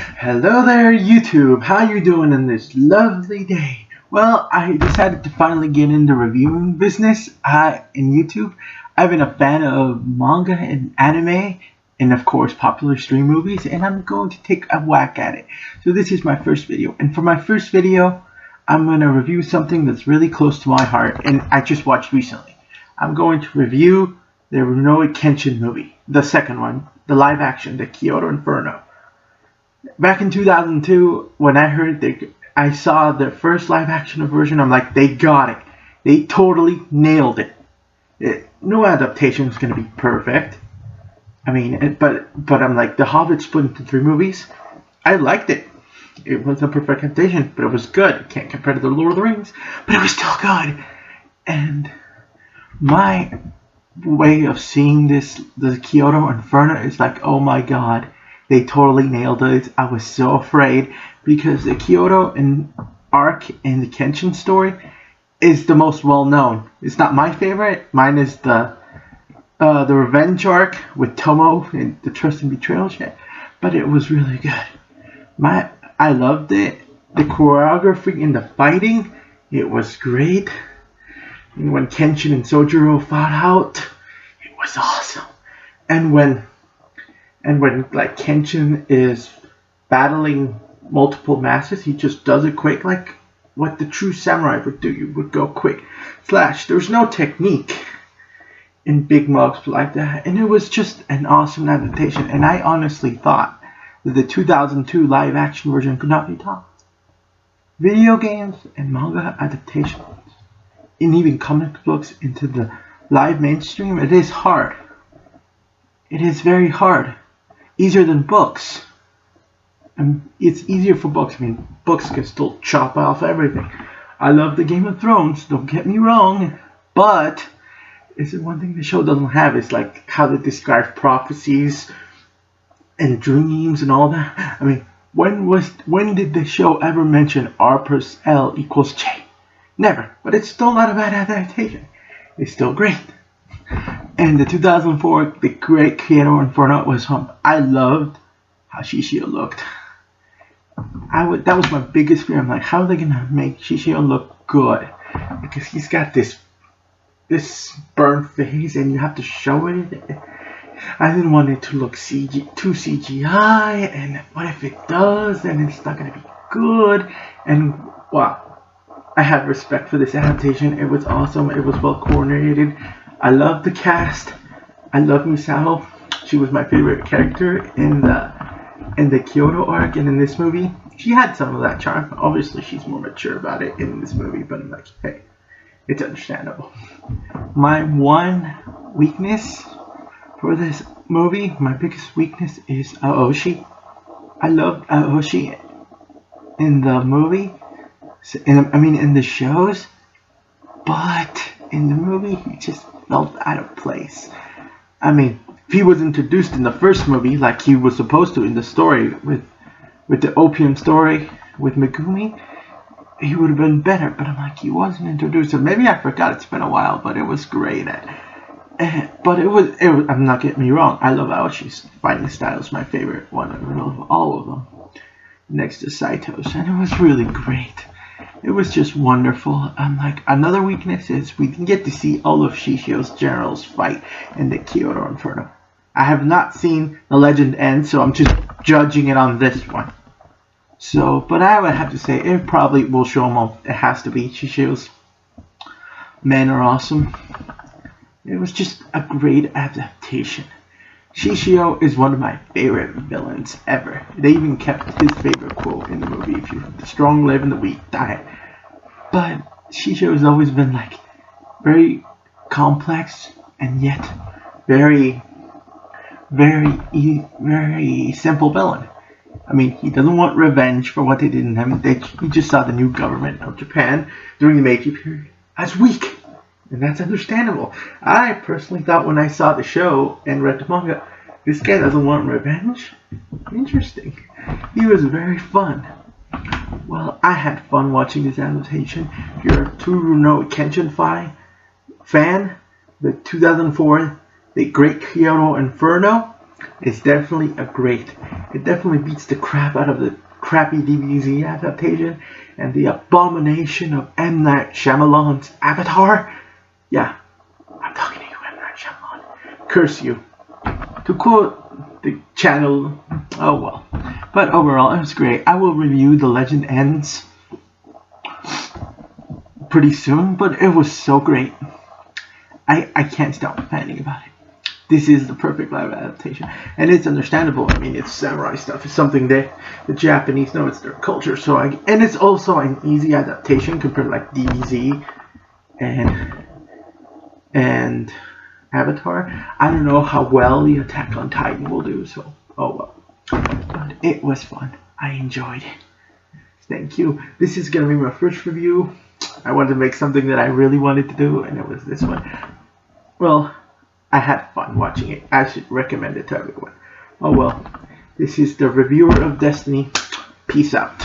Hello there, YouTube. How you doing in this lovely day? Well, I decided to finally get into reviewing business in YouTube. I've been a fan of manga and anime, and of course popular stream movies, and I'm going to take a whack at it. So this is my first video, and for my first video, I'm going to review something that's really close to my heart, and I just watched recently. I'm going to review the Rurouni Kenshin movie, the second one, the live action, the Kyoto Inferno. Back in 2002, when I saw the first live action version, I'm like, they got it. They totally nailed it. No adaptation is going to be perfect. I mean, but I'm like, The Hobbit split into 3 movies. I liked it. It wasn't a perfect adaptation, but it was good. Can't compare to The Lord of the Rings, but it was still good. And my way of seeing the Kyoto Inferno is like, oh my god. They totally nailed it. I was so afraid because the Kyoto arc in the Kenshin story is the most well known. It's not my favorite. Mine is the revenge arc with Tomo and the trust and betrayal shit. But it was really good. I loved it. The choreography and the fighting, it was great. And when Kenshin and Sojiro fought out, it was awesome. And when like Kenshin is battling multiple masters, he just does it quick, like what the true samurai would do. You would go quick. There's no technique in big mugs like that, and it was just an awesome adaptation. And I honestly thought that the 2002 live action version could not be topped. Video games and manga adaptations, and even comic books into the live mainstream, it is hard. It is very hard. Easier than books. And it's easier for books. I mean, books can still chop off everything. I love the Game of Thrones, don't get me wrong, but it's one thing the show doesn't have is like how they describe prophecies and dreams and all that. I mean, when did the show ever mention R plus L equals J? Never. But it's still not a bad adaptation. It's still great. And the 2004, the great Kyoto Inferno was home. I loved how Shishio looked. That was my biggest fear. I'm like, how are they gonna make Shishio look good? Because he's got this burnt face, and you have to show it. I didn't want it to look too CGI, and what if it does? Then it's not gonna be good. And wow, I had respect for this adaptation. It was awesome. It was well coordinated. I love the cast. I love Misao. She was my favorite character in the Kyoto arc, and in this movie, she had some of that charm. Obviously, she's more mature about it in this movie, but I'm like, hey, it's understandable. My one weakness for this movie, my biggest weakness is Aoshi. I loved Aoshi in the movie, in the shows, but in the movie, he just felt out of place. I mean, if he was introduced in the first movie like he was supposed to in the story with the opium story with Megumi, he would have been better. But I'm like, he wasn't introduced. So maybe I forgot. It's been a while, but it was great. But it was. I'm not getting me wrong. I love Aoshi's fighting style. Is my favorite one of all of them, next to Saito's, and it was really great. It was just wonderful. I'm like, another weakness is we didn't get to see all of Shishio's generals fight in the Kyoto Inferno. I have not seen The Legend End, so I'm just judging it on this one. So, but I would have to say, it probably will show them all. It has to be. Shishio's men are awesome. It was just a great adaptation. Shishio is one of my favorite villains ever. They even kept his favorite quote in the movie, if you the strong live and the weak die. But Shishio has always been like very complex and yet very simple villain. I mean, he doesn't want revenge for what they did in him. He just saw the new government of Japan during the Meiji period as weak. And that's understandable. I personally thought when I saw the show and read the manga, this guy doesn't want revenge? Interesting. He was very fun. Well, I had fun watching this adaptation. If you're a Rurouni Kenshin fan, the 2004, the Great Kyoto Inferno, It's definitely it definitely beats the crap out of the crappy DBZ adaptation and the abomination of M. Night Shyamalan's Avatar. Yeah, I'm talking to you, M. Night Shyamalan. Curse you. To quote the channel, oh well. But overall, it was great. I will review The Legend Ends pretty soon, but it was so great. I can't stop fanning about it. This is the perfect live adaptation, and it's understandable. I mean, it's samurai stuff. It's something that the Japanese know. It's their culture. And it's also an easy adaptation compared to like DBZ and Avatar. I don't know how well the Attack on Titan will do. So, oh well. But it was fun. I enjoyed it. Thank you. This is gonna be my first review. I wanted to make something that I really wanted to do, and it was this one. Well, I had fun watching it. I should recommend it to everyone. Oh well. This is the reviewer of Destiny. Peace out.